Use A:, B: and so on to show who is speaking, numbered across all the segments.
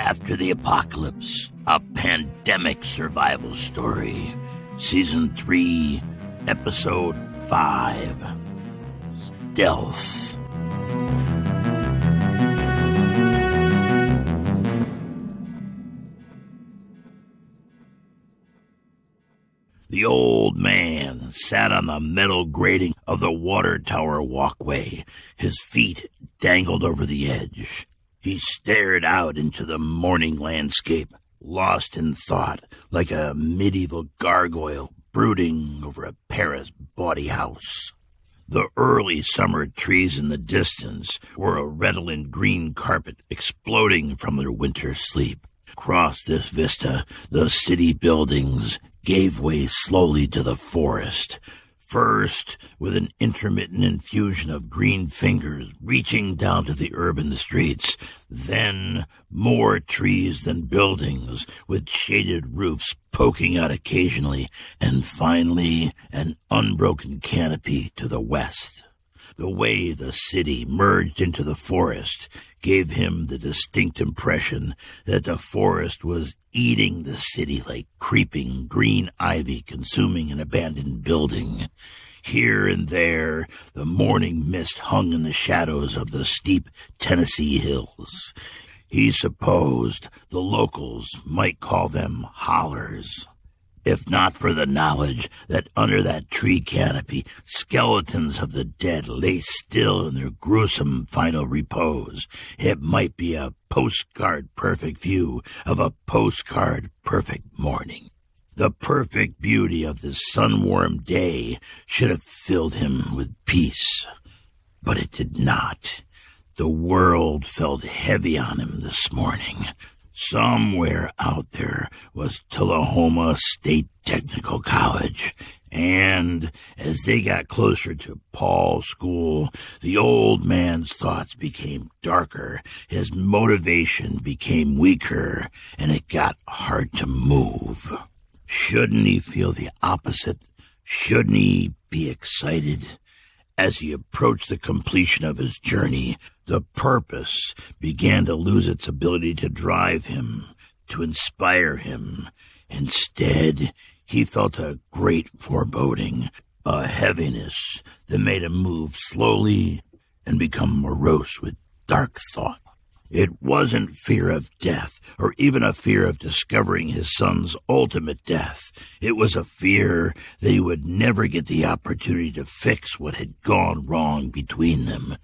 A: After the Apocalypse, a pandemic survival story. Season 3, Episode 5, Stealth. The old man sat on the metal grating of the water tower walkway. His feet dangled over the edge. He stared out into the morning landscape, lost in thought, like a medieval gargoyle brooding over a Paris bawdy house. The early summer trees in the distance were a redolent green carpet exploding from their winter sleep. Across this vista, the city buildings gave way slowly to the forest, first with an intermittent infusion of green fingers reaching down to the urban streets, then more trees than buildings with shaded roofs poking out occasionally, and finally an unbroken canopy to the west. The way the city merged into the forest gave him the distinct impression that the forest was eating the city like creeping green ivy consuming an abandoned building. Here and there, the morning mist hung in the shadows of the steep Tennessee hills. He supposed the locals might call them hollers. If not for the knowledge that under that tree canopy, skeletons of the dead lay still in their gruesome final repose, it might be a postcard-perfect view of a postcard-perfect morning. The perfect beauty of this sun-warmed day should have filled him with peace, but it did not. The world felt heavy on him this morning. Somewhere out there was Tullahoma State Technical College, and as they got closer to Paul's school, the old man's thoughts became darker, his motivation became weaker, and it got hard to move. Shouldn't he feel the opposite? Shouldn't he be excited? As he approached the completion of his journey, the purpose began to lose its ability to drive him, to inspire him. Instead, he felt a great foreboding, a heaviness that made him move slowly and become morose with dark thought. It wasn't fear of death, or even a fear of discovering his son's ultimate death. It was a fear that he would never get the opportunity to fix what had gone wrong between them.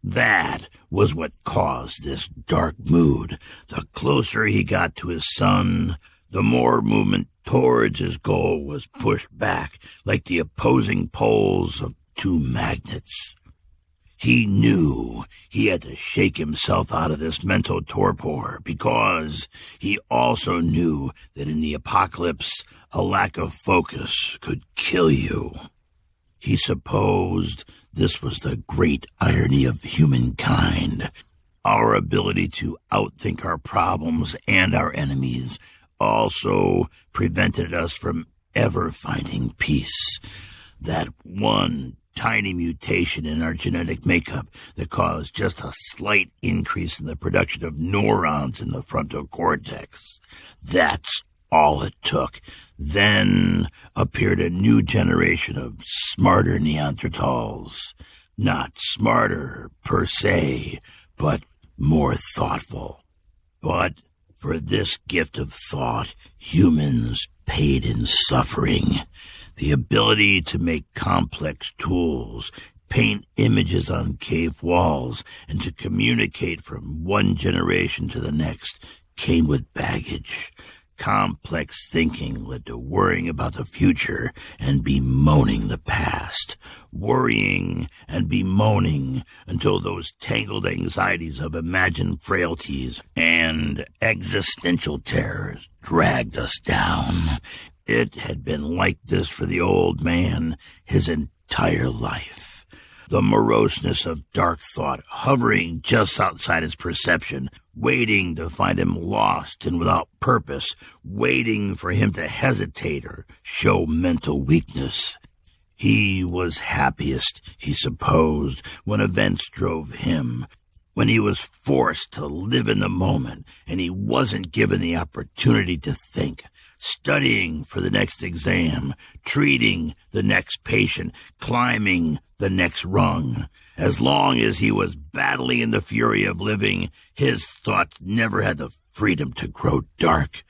A: That was what caused this dark mood. The closer he got to his son, the more movement towards his goal was pushed back, like the opposing poles of two magnets. He knew he had to shake himself out of this mental torpor because he also knew that in the apocalypse, a lack of focus could kill you. He supposed this was the great irony of humankind. Our ability to outthink our problems and our enemies also prevented us from ever finding peace. That one tiny mutation in our genetic makeup that caused just a slight increase in the production of neurons in the frontal cortex. That's all it took. Then appeared a new generation of smarter Neanderthals. Not smarter per se, but more thoughtful. But for this gift of thought, humans paid in suffering. The ability to make complex tools, paint images on cave walls, and to communicate from one generation to the next came with baggage. Complex thinking led to worrying about the future and bemoaning the past. Worrying and bemoaning until those tangled anxieties of imagined frailties and existential terrors dragged us down. It had been like this for the old man his entire life. The moroseness of dark thought hovering just outside his perception, waiting to find him lost and without purpose, waiting for him to hesitate or show mental weakness. He was happiest, he supposed, when events drove him, when he was forced to live in the moment and he wasn't given the opportunity to think, studying for the next exam, treating the next patient, climbing the next rung. As long as he was battling in the fury of living, his thoughts never had the freedom to grow dark.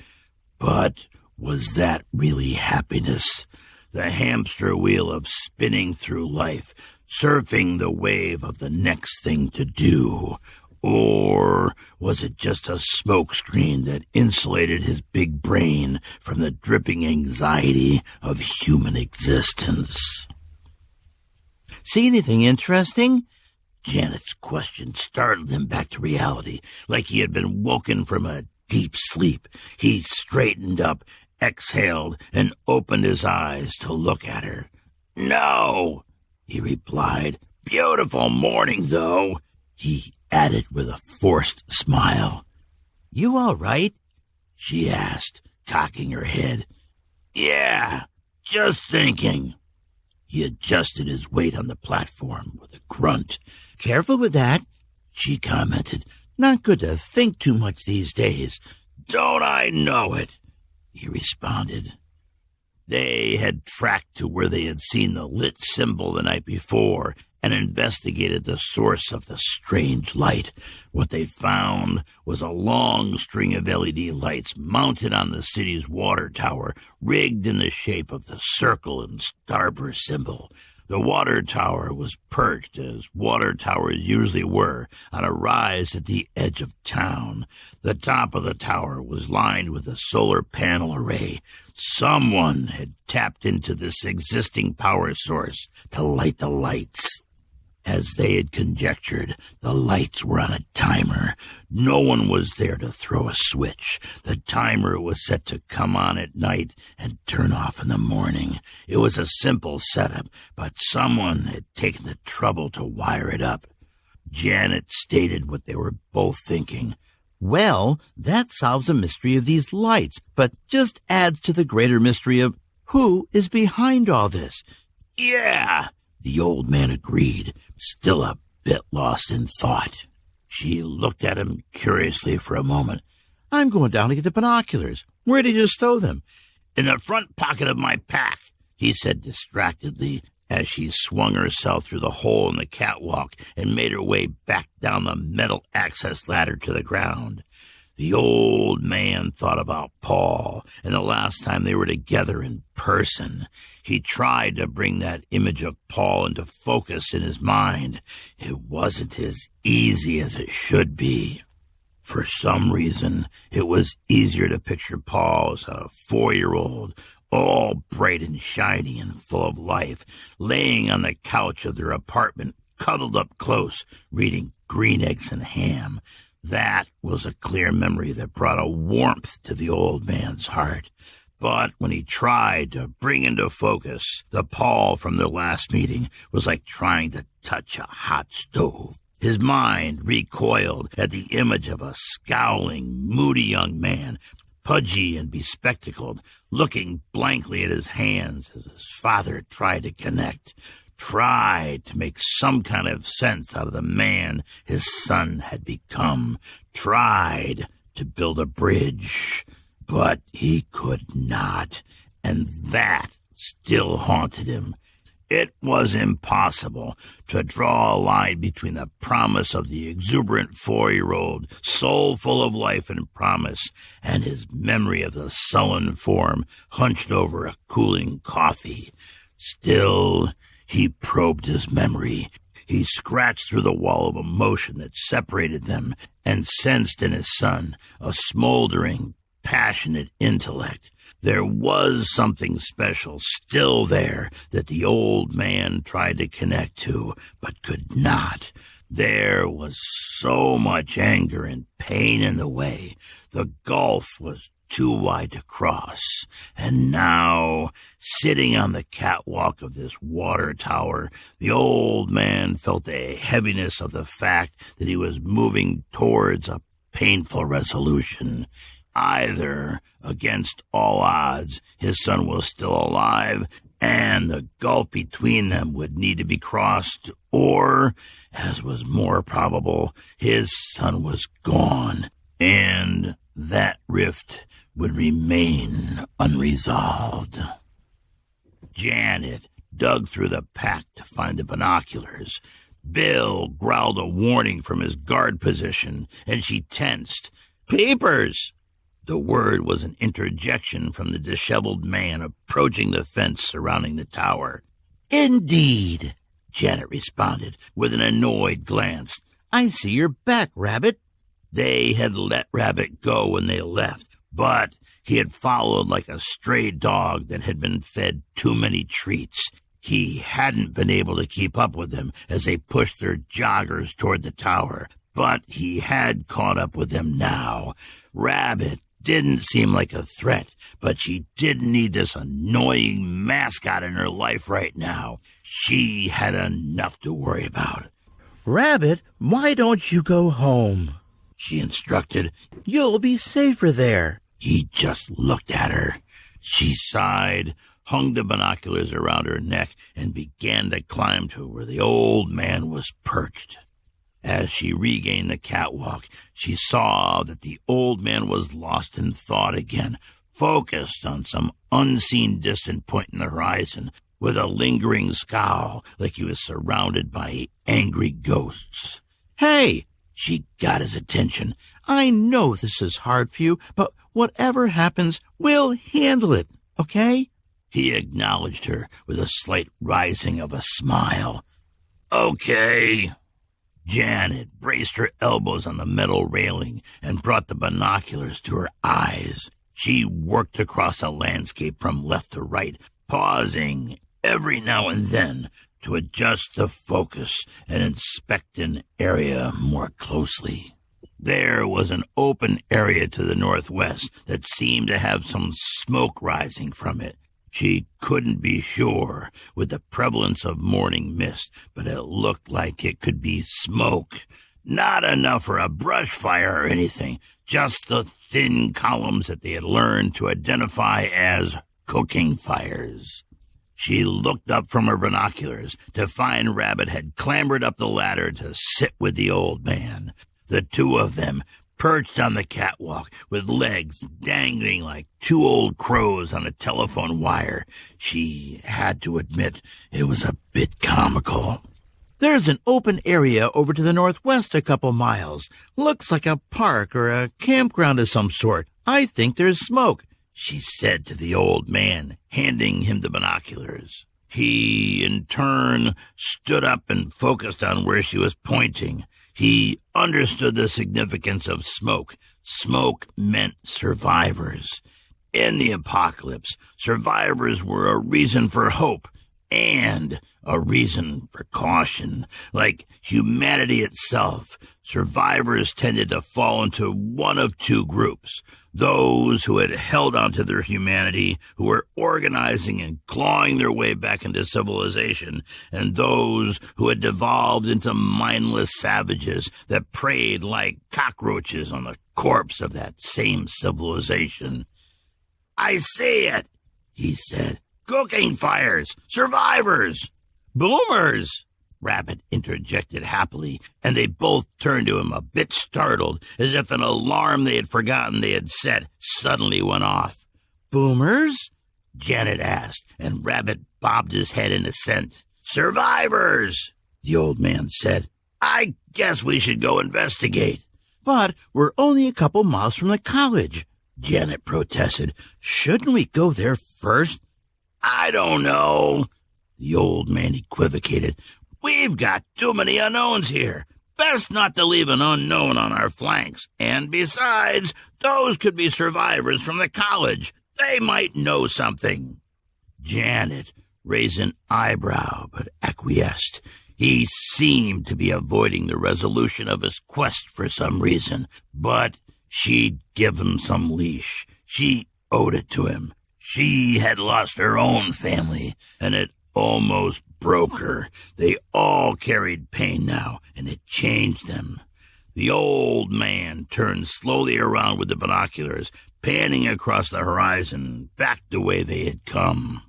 A: But was that really happiness? The hamster wheel of spinning through life, surfing the wave of the next thing to do? Or was it just a smokescreen that insulated his big brain from the dripping anxiety of human existence?
B: See anything interesting?
A: Janet's question startled him back to reality, like he had been woken from a deep sleep. He straightened up, exhaled, and opened his eyes to look at her. "No," he replied. "Beautiful morning, though," he added with a forced smile.
B: "You all right?"
A: she asked, cocking her head. "Yeah, just thinking." He adjusted his weight on the platform with a grunt.
B: "Careful with that,"
A: she commented.
B: "Not good to think too much these days."
A: "Don't I know it?" he responded. They had tracked to where they had seen the lit symbol the night before and investigated the source of the strange light. What they found was a long string of LED lights mounted on the city's water tower, rigged in the shape of the circle and starburst symbol. The water tower was perched, as water towers usually were, on a rise at the edge of town. The top of the tower was lined with a solar panel array. Someone had tapped into this existing power source to light the lights. As they had conjectured, the lights were on a timer. No one was there to throw a switch. The timer was set to come on at night and turn off in the morning. It was a simple setup, but someone had taken the trouble to wire it up. Janet stated what they were both thinking.
B: "Well, that solves the mystery of these lights, but just adds to the greater mystery of who is behind all this."
A: "Yeah," the old man agreed, still a bit lost in thought. She looked at him curiously for a moment.
B: "I'm going down to get the binoculars. Where did you stow them?"
A: "In the front pocket of my pack," he said distractedly, as she swung herself through the hole in the catwalk and made her way back down the metal access ladder to the ground. The old man thought about Paul and the last time they were together in person. He tried to bring that image of Paul into focus in his mind. It wasn't as easy as it should be. For some reason, it was easier to picture Paul as a 4-year-old, all bright and shiny and full of life, laying on the couch of their apartment, cuddled up close, reading Green Eggs and Ham. That was a clear memory that brought a warmth to the old man's heart. But when he tried to bring into focus the Paul from their last meeting, was like trying to touch a hot stove. His mind recoiled at the image of a scowling, moody young man, pudgy and bespectacled, looking blankly at his hands as his father tried to connect, tried to make some kind of sense out of the man his son had become, tried to build a bridge, but he could not, and that still haunted him. It was impossible to draw a line between the promise of the exuberant 4-year-old, soul full of life and promise, and his memory of the sullen form hunched over a cooling coffee. Still, he probed his memory. He scratched through the wall of emotion that separated them and sensed in his son a smoldering, passionate intellect. There was something special still there that the old man tried to connect to, but could not. There was so much anger and pain in the way. The gulf was too wide to cross. And now, sitting on the catwalk of this water tower, the old man felt the heaviness of the fact that he was moving towards a painful resolution. Either, against all odds, his son was still alive, and the gulf between them would need to be crossed, or, as was more probable, his son was gone, and that rift would remain unresolved. Janet dug through the pack to find the binoculars. Bill growled a warning from his guard position, and she tensed. "Peepers!" The word was an interjection from the disheveled man approaching the fence surrounding the tower.
B: "Indeed,"
A: Janet responded with an annoyed glance.
B: "I see you're back, Rabbit."
A: They had let Rabbit go when they left, but he had followed like a stray dog that had been fed too many treats. He hadn't been able to keep up with them as they pushed their joggers toward the tower, but he had caught up with them now. Rabbit didn't seem like a threat, but she didn't need this annoying mascot in her life right now. She had enough to worry about.
B: "Rabbit, why don't you go home?"
A: she instructed.
B: "You'll be safer there."
A: He just looked at her. She sighed, hung the binoculars around her neck, and began to climb to where the old man was perched. As she regained the catwalk, she saw that the old man was lost in thought again, focused on some unseen distant point in the horizon, with a lingering scowl like he was surrounded by angry ghosts.
B: "Hey!"
A: She got his attention.
B: "I know this is hard for you, but whatever happens, we'll handle it, okay?"
A: He acknowledged her with a slight rising of a smile. "Okay." Janet braced her elbows on the metal railing and brought the binoculars to her eyes. She worked across the landscape from left to right, pausing every now and then to adjust the focus and inspect an area more closely. There was an open area to the northwest that seemed to have some smoke rising from it. She couldn't be sure with the prevalence of morning mist, but it looked like it could be smoke. Not enough for a brush fire or anything, just the thin columns that they had learned to identify as cooking fires. She looked up from her binoculars to find Rabbit had clambered up the ladder to sit with the old man. The two of them perched on the catwalk with legs dangling like two old crows on a telephone wire. She had to admit it was a bit comical.
B: "There's an open area over to the northwest a couple miles. Looks like a park or a campground of some sort. I think there's smoke,"
A: she said to the old man, handing him the binoculars. He, in turn, stood up and focused on where she was pointing. He understood the significance of smoke. Smoke meant survivors. In the apocalypse, survivors were a reason for hope and a reason for caution. Like humanity itself, survivors tended to fall into one of two groups: those who had held on to their humanity, who were organizing and clawing their way back into civilization, and those who had devolved into mindless savages that preyed like cockroaches on the corpse of that same civilization. "I see it," he said. "Cooking fires! Survivors!" "Boomers!" Rabbit interjected happily, and they both turned to him a bit startled, as if an alarm they had forgotten they had set suddenly went off.
B: "Boomers?"
A: Janet asked, and Rabbit bobbed his head in assent. "Survivors!" the old man said. "I guess we should go investigate."
B: "But we're only a couple miles from the college,"
A: Janet protested.
B: "Shouldn't we go there first?"
A: "I don't know," the old man equivocated. "We've got too many unknowns here. Best not to leave an unknown on our flanks. And besides, those could be survivors from the college. They might know something." Janet raised an eyebrow but acquiesced. He seemed to be avoiding the resolution of his quest for some reason, but she'd give him some leash. She owed it to him. She had lost her own family, and it almost broke her. They all carried pain now, and it changed them. The old man turned slowly around with the binoculars, panning across the horizon, back the way they had come.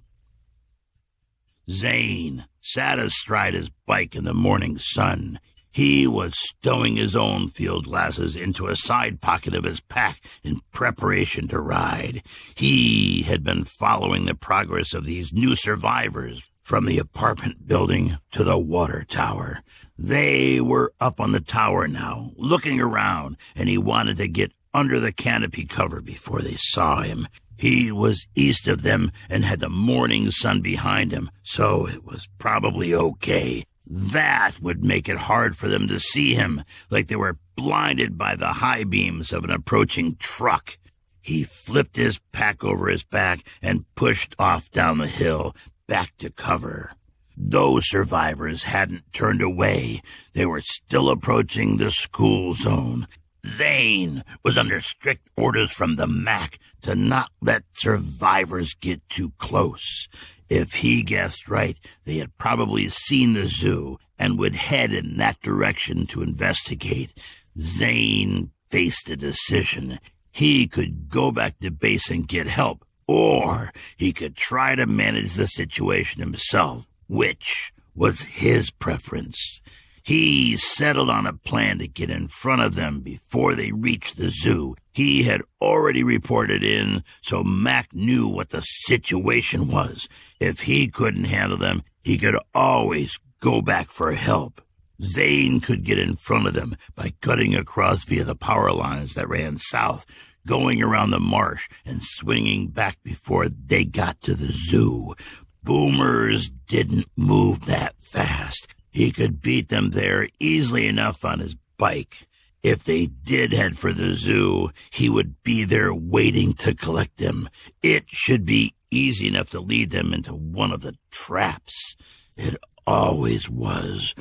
A: Zane sat astride his bike in the morning sun. He was stowing his own field glasses into a side pocket of his pack in preparation to ride. He had been following the progress of these new survivors from the apartment building to the water tower. They were up on the tower now, looking around, and he wanted to get under the canopy cover before they saw him. He was east of them and had the morning sun behind him, so it was probably okay. That would make it hard for them to see him, like they were blinded by the high beams of an approaching truck. He flipped his pack over his back and pushed off down the hill, back to cover. Those survivors hadn't turned away. They were still approaching the school zone. Zane was under strict orders from the MAC to not let survivors get too close. If he guessed right, they had probably seen the zoo and would head in that direction to investigate. Zane faced a decision. He could go back to base and get help, or he could try to manage the situation himself, which was his preference. He settled on a plan to get in front of them before they reached the zoo. He had already reported in, so Mac knew what the situation was. If he couldn't handle them, he could always go back for help. Zane could get in front of them by cutting across via the power lines that ran south, going around the marsh and swinging back before they got to the zoo. Boomers didn't move that fast. He could beat them there easily enough on his bike. If they did head for the zoo, he would be there waiting to collect them. It should be easy enough to lead them into one of the traps. It always was.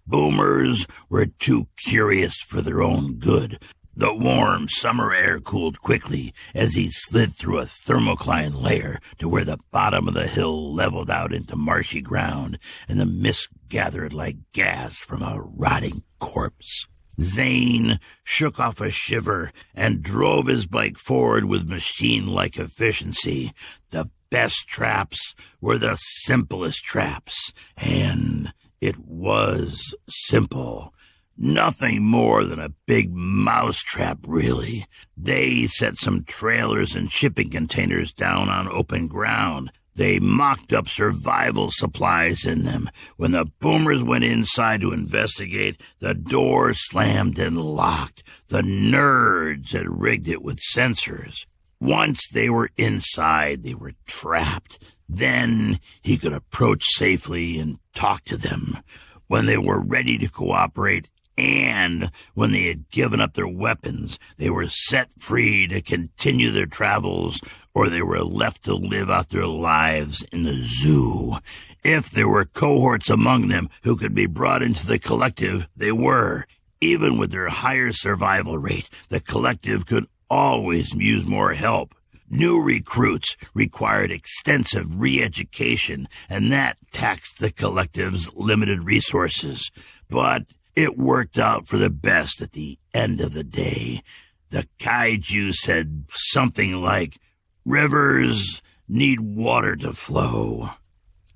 A: Boomers were too curious for their own good. The warm summer air cooled quickly as he slid through a thermocline layer to where the bottom of the hill leveled out into marshy ground, and the mist gathered like gas from a rotting corpse. Zane shook off a shiver and drove his bike forward with machine-like efficiency. The best traps were the simplest traps, and it was simple. Nothing more than a big mousetrap, really. They set some trailers and shipping containers down on open ground. They mocked up survival supplies in them. When the boomers went inside to investigate, the door slammed and locked. The nerds had rigged it with sensors. Once they were inside, they were trapped. Then he could approach safely and talk to them. When they were ready to cooperate, and when they had given up their weapons, they were set free to continue their travels, or they were left to live out their lives in the zoo. If there were cohorts among them who could be brought into the collective, they were. Even with their higher survival rate, the collective could always use more help. New recruits required extensive re-education, and that taxed the collective's limited resources. But it worked out for the best at the end of the day. The kaiju said something like, "Rivers need water to flow."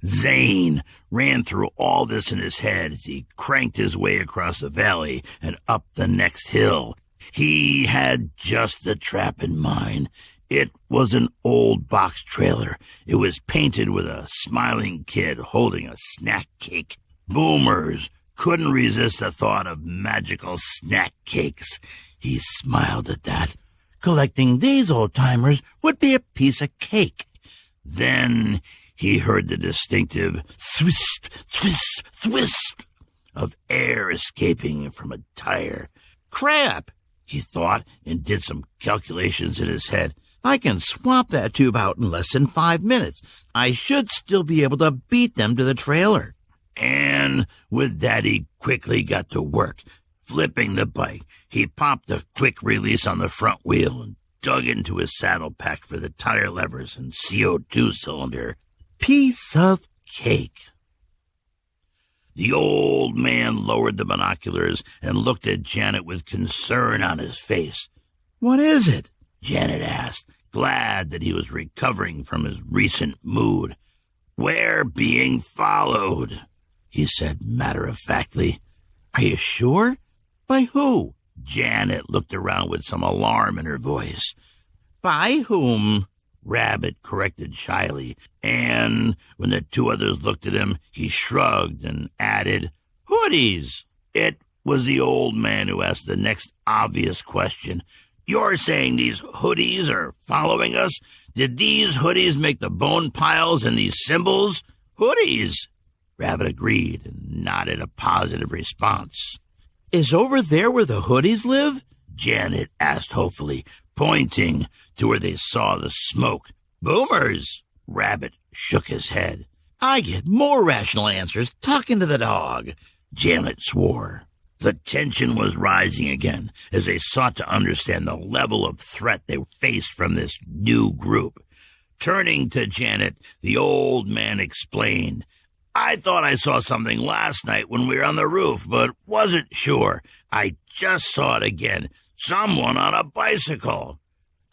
A: Zane ran through all this in his head as he cranked his way across the valley and up the next hill. He had just the trap in mind. It was an old box trailer. It was painted with a smiling kid holding a snack cake. Boomers couldn't resist the thought of magical snack cakes. He smiled at that.
B: Collecting these old-timers would be a piece of cake.
A: Then he heard the distinctive thwisp, thwisp, thwisp of air escaping from a tire.
B: Crap,
A: he thought, and did some calculations in his head.
B: I can swap that tube out in less than 5 minutes. I should still be able to beat them to the trailer.
A: And with that, he quickly got to work. Flipping the bike, he popped a quick release on the front wheel and dug into his saddle pack for the tire levers and CO2 cylinder.
B: Piece of
A: Cake. The old man lowered the binoculars and looked at Janet with concern on his face.
B: "What is it?"
A: Janet asked, glad that he was recovering from his recent mood. We're being followed, he said matter-of-factly.
B: Are you sure? By who?
A: Janet looked around with some alarm in her voice.
B: By whom?
A: Rabbit corrected shyly, and when the two others looked at him, he shrugged and added,
B: Hoodies!
A: It was the old man who asked the next obvious question. You're saying these hoodies are following us? Did these hoodies make the bone piles and these symbols?
B: Hoodies!
A: Rabbit agreed and nodded a positive response.
B: Is over there where the hoodies live?
A: Janet asked hopefully, pointing to where they saw the smoke.
B: Boomers!
A: Rabbit shook his head.
B: I get more rational answers talking to the dog.
A: Janet swore. The tension was rising again as they sought to understand the level of threat they faced from this new group. Turning to Janet, the old man explained, I thought I saw something last night when we were on the roof, but wasn't sure. I just saw it again. Someone on a bicycle.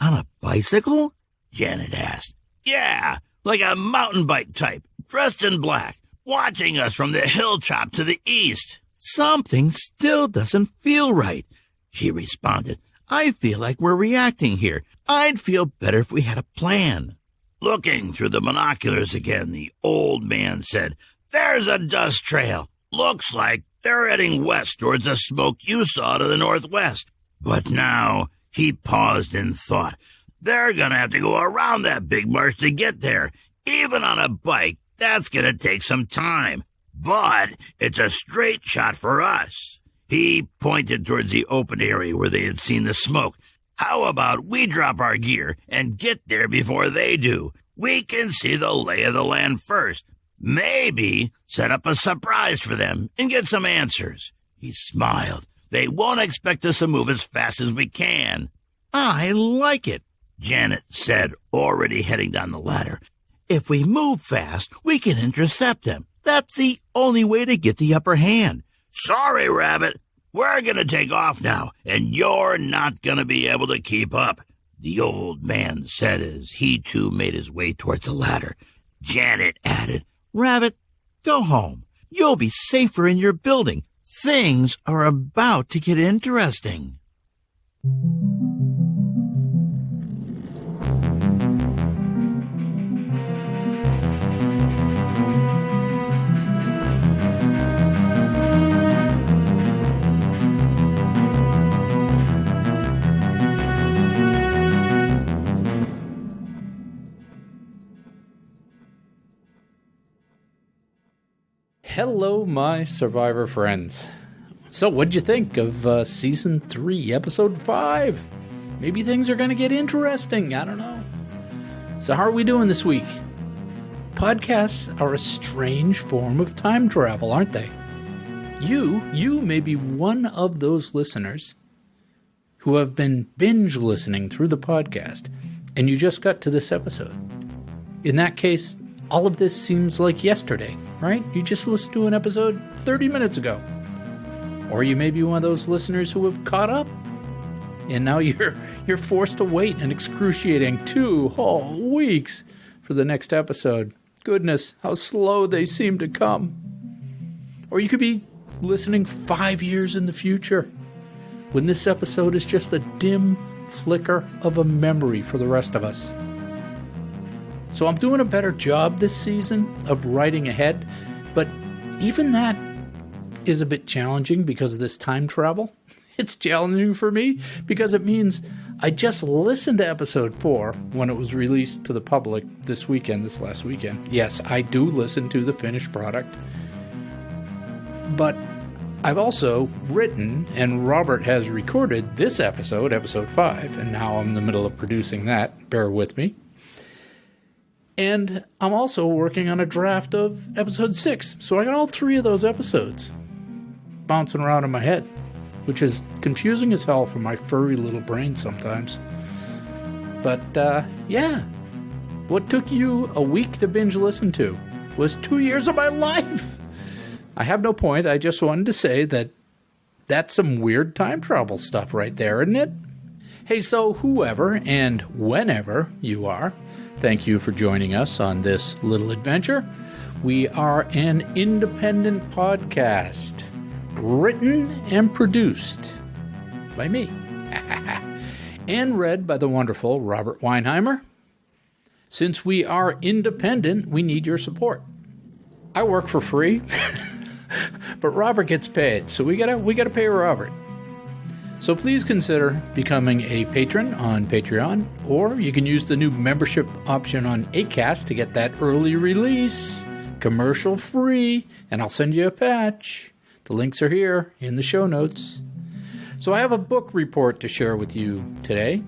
B: On a bicycle?
A: Janet asked. Yeah, like a mountain bike type, dressed in black, watching us from the hilltop to the east.
B: Something still doesn't feel right, she responded. I feel like we're reacting here. I'd feel better if we had a plan.
A: Looking through the binoculars again, the old man said, There's a dust trail. Looks like they're heading west towards the smoke you saw to the northwest. But now, he paused in thought, they're going to have to go around that big marsh to get there. Even on a bike, that's going to take some time. But it's a straight shot for us. He pointed towards the open area where they had seen the smoke. How about we drop our gear and get there before they do? We can see the lay of the land first. Maybe set up a surprise for them and get some answers. He smiled. They won't expect us to move as fast as we can.
B: I like it,
A: Janet said, already heading down the ladder.
B: If we move fast, we can intercept them. That's the only way to get the upper hand.
A: Sorry, Rabbit. We're going to take off now, and you're not going to be able to keep up, the old man said as he too made his way towards the ladder. Janet added,
B: Rabbit, go home. You'll be safer in your building. Things are about to get interesting.
C: Hello, my Survivor friends. So, what'd you think of Season 3, Episode 5? Maybe things are going to get interesting. I don't know. So, how are we doing this week? Podcasts are a strange form of time travel, aren't they? You may be one of those listeners who have been binge listening through the podcast, and you just got to this episode. In that case, all of this seems like yesterday, right? You just listened to an episode 30 minutes ago. Or you may be one of those listeners who have caught up, and now you're forced to wait an excruciating 2 whole weeks for the next episode. Goodness, how slow they seem to come. Or you could be listening 5 years in the future, when this episode is just a dim flicker of a memory for the rest of us. So I'm doing a better job this season of writing ahead, but even that is a bit challenging because of this time travel. It's challenging for me because it means I just listened to episode 4 when it was released to the public this last weekend. Yes, I do listen to the finished product. But I've also written, and Robert has recorded this episode, episode 5, and now I'm in the middle of producing that. Bear with me. And I'm also working on a draft of episode 6. So I got all 3 of those episodes bouncing around in my head, which is confusing as hell for my furry little brain sometimes. But, yeah. What took you a week to binge listen to was 2 years of my life. I have no point. I just wanted to say that that's some weird time travel stuff right there, isn't it? Hey, so whoever and whenever you are, thank you for joining us on this little adventure. We are an independent podcast, written and produced by me, and read by the wonderful Robert Weinheimer. Since we are independent, we need your support. I work for free, but Robert gets paid, so we gotta pay Robert. So please consider becoming a patron on Patreon, or you can use the new membership option on Acast to get that early release, commercial free, and I'll send you a patch. The links are here in the show notes. So I have a book report to share with you today.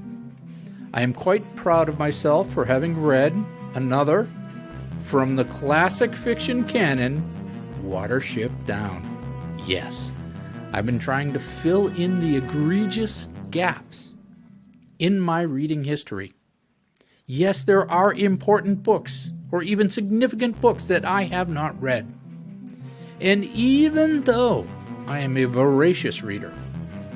C: I am quite proud of myself for having read another from the classic fiction canon, Watership Down. Yes, I've been trying to fill in the egregious gaps in my reading history. Yes, there are important books, or even significant books, that I have not read. And even though I am a voracious reader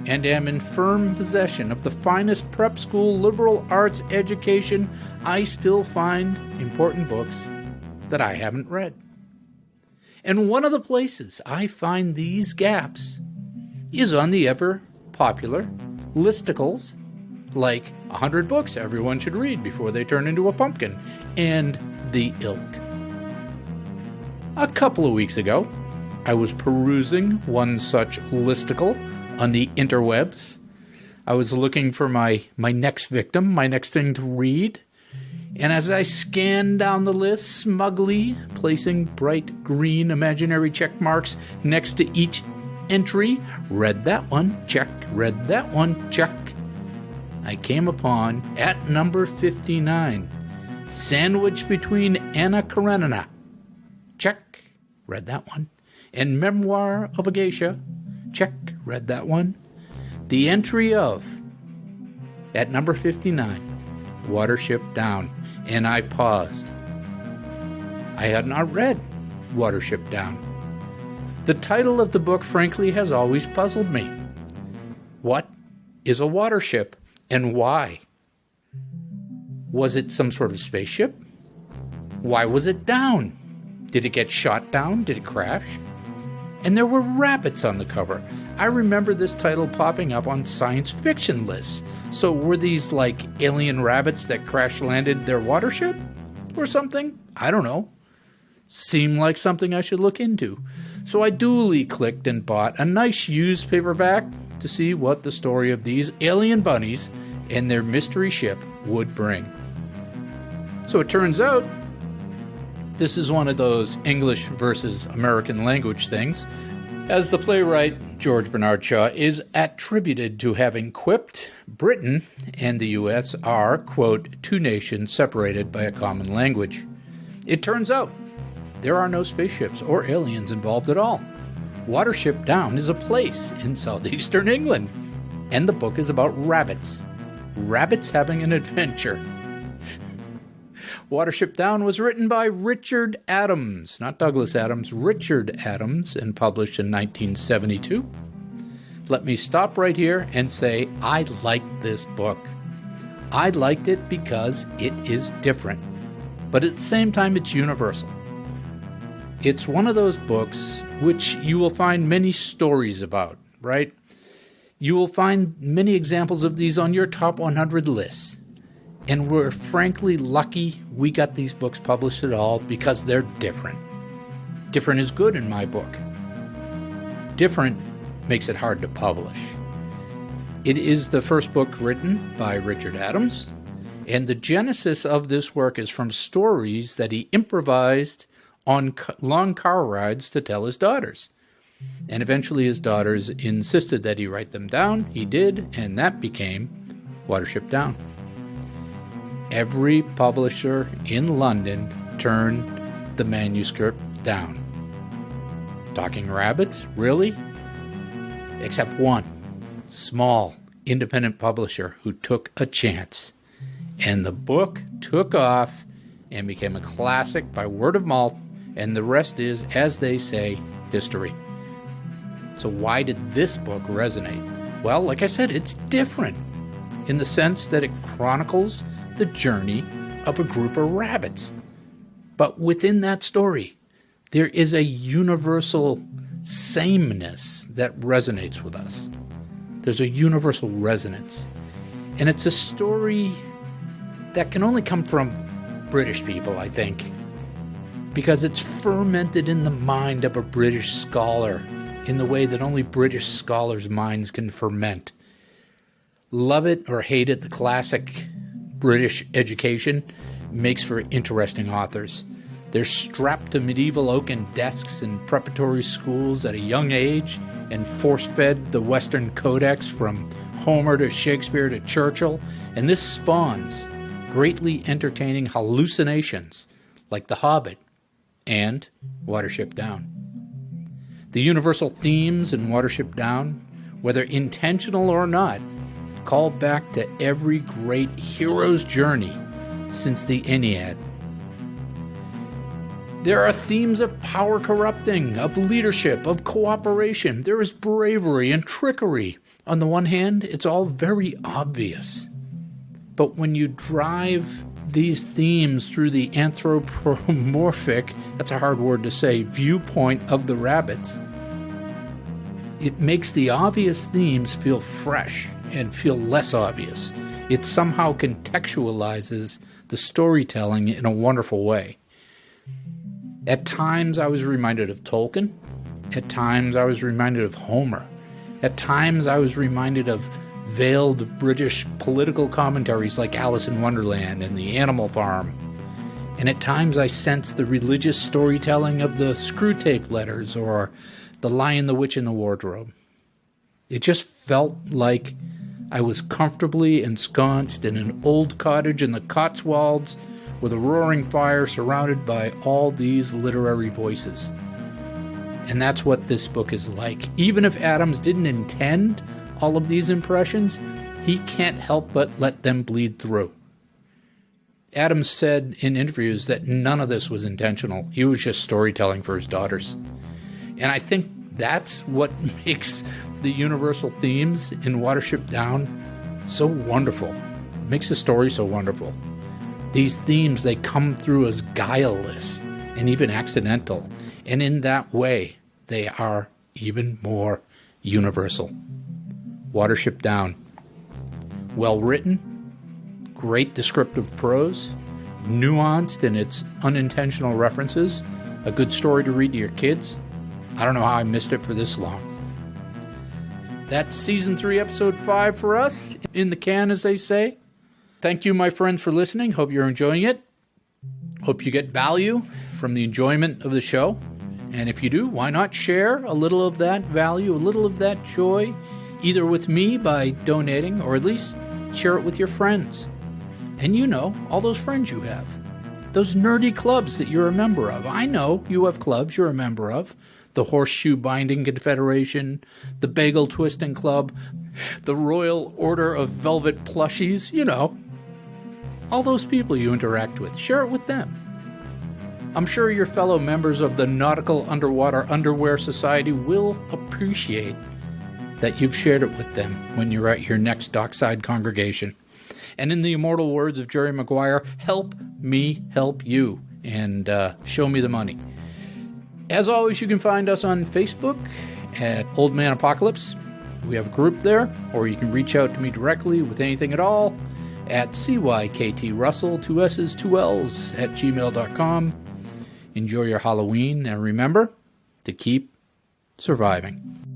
C: and am in firm possession of the finest prep school liberal arts education, I still find important books that I haven't read. And one of the places I find these gaps is on the ever-popular listicles, like 100 books everyone should read before they turn into a pumpkin, and the ilk. A couple of weeks ago, I was perusing one such listicle on the interwebs. I was looking for my next victim, my next thing to read, and as I scanned down the list, smugly placing bright green imaginary check marks next to each entry, read that one, check, read that one, check, I came upon, at number 59, sandwiched between Anna Karenina, check, read that one, and Memoir of a Geisha, check, read that one, the entry of, at number 59, Watership Down, and I paused. I had not read Watership Down. The title of the book, frankly, has always puzzled me. What is a watership, and why? Was it some sort of spaceship? Why was it down? Did it get shot down? Did it crash? And there were rabbits on the cover. I remember this title popping up on science fiction lists. So were these like alien rabbits that crash-landed their watership? Or something? I don't know. Seemed like something I should look into. So I duly clicked and bought a nice used paperback to see what the story of these alien bunnies and their mystery ship would bring. So it turns out this is one of those English versus American language things, as the playwright George Bernard Shaw is attributed to having quipped Britain and the U.S. are, quote, two nations separated by a common language. It turns out there are no spaceships or aliens involved at all. Watership Down is a place in southeastern England, and the book is about rabbits. Rabbits having an adventure. Watership Down was written by Richard Adams, not Douglas Adams, Richard Adams, and published in 1972. Let me stop right here and say I liked this book. I liked it because it is different, but at the same time it's universal. It's one of those books which you will find many stories about, right? You will find many examples of these on your top 100 lists. And we're frankly lucky we got these books published at all because they're different. Different is good in my book. Different makes it hard to publish. It is the first book written by Richard Adams, and the genesis of this work is from stories that he improvised on long car rides to tell his daughters. And eventually his daughters insisted that he write them down. He did, and that became Watership Down. Every publisher in London turned the manuscript down. Talking Rabbits? Really? Except one small independent publisher who took a chance. And the book took off and became a classic by word of mouth, and the rest is, as they say, history. So why did this book resonate? Well, like I said, it's different. in the sense that it chronicles the journey of a group of rabbits. But within that story, there is a universal sameness that resonates with us. There's a universal resonance. And it's a story that can only come from British people, I think, because it's fermented in the mind of a British scholar in the way that only British scholars' minds can ferment. Love it or hate it, the classic British education makes for interesting authors. They're strapped to medieval oaken desks in preparatory schools at a young age and force-fed the Western Codex from Homer to Shakespeare to Churchill, and this spawns greatly entertaining hallucinations like The Hobbit and Watership Down. The universal themes in Watership Down, whether intentional or not, call back to every great hero's journey since the Aeneid. There are themes of power corrupting, of leadership, of cooperation. There is bravery and trickery. On the one hand, it's all very obvious. But when you drive these themes through the anthropomorphic, that's a hard word to say, viewpoint of the rabbits, it makes the obvious themes feel fresh and feel less obvious. It somehow contextualizes the storytelling in a wonderful way. At times I was reminded of Tolkien. At times I was reminded of Homer. At times I was reminded of veiled British political commentaries like Alice in Wonderland and The Animal Farm. And at times I sensed the religious storytelling of the Screwtape Letters or The Lion, the Witch, and the Wardrobe. It just felt like I was comfortably ensconced in an old cottage in the Cotswolds with a roaring fire surrounded by all these literary voices. And that's what this book is like. Even if Adams didn't intend all of these impressions, he can't help but let them bleed through. Adams said in interviews that none of this was intentional. He was just storytelling for his daughters. And I think that's what makes the universal themes in Watership Down so wonderful. It makes the story so wonderful. These themes, they come through as guileless and even accidental. And in that way, they are even more universal. Watership Down. Well written, great descriptive prose, nuanced in its unintentional references, a good story to read to your kids. I don't know how I missed it for this long. That's Season 3, Episode 5 for us, in the can, as they say. Thank you, my friends, for listening. Hope you're enjoying it. Hope you get value from the enjoyment of the show. And if you do, why not share a little of that value, a little of that joy, either with me by donating, or at least share it with your friends. And you know, all those friends you have. Those nerdy clubs that you're a member of. I know you have clubs you're a member of. The Horseshoe Binding Confederation, the Bagel Twisting Club, the Royal Order of Velvet Plushies, you know. All those people you interact with, share it with them. I'm sure your fellow members of the Nautical Underwater Underwear Society will appreciate that you've shared it with them when you're at your next dockside congregation. And in the immortal words of Jerry Maguire, help me help you, and show me the money. As always, you can find us on Facebook at Old Man Apocalypse. We have a group there, or you can reach out to me directly with anything at all at CYKTRussell, 2 S's, 2 L's, at gmail.com. Enjoy your Halloween, and remember to keep surviving.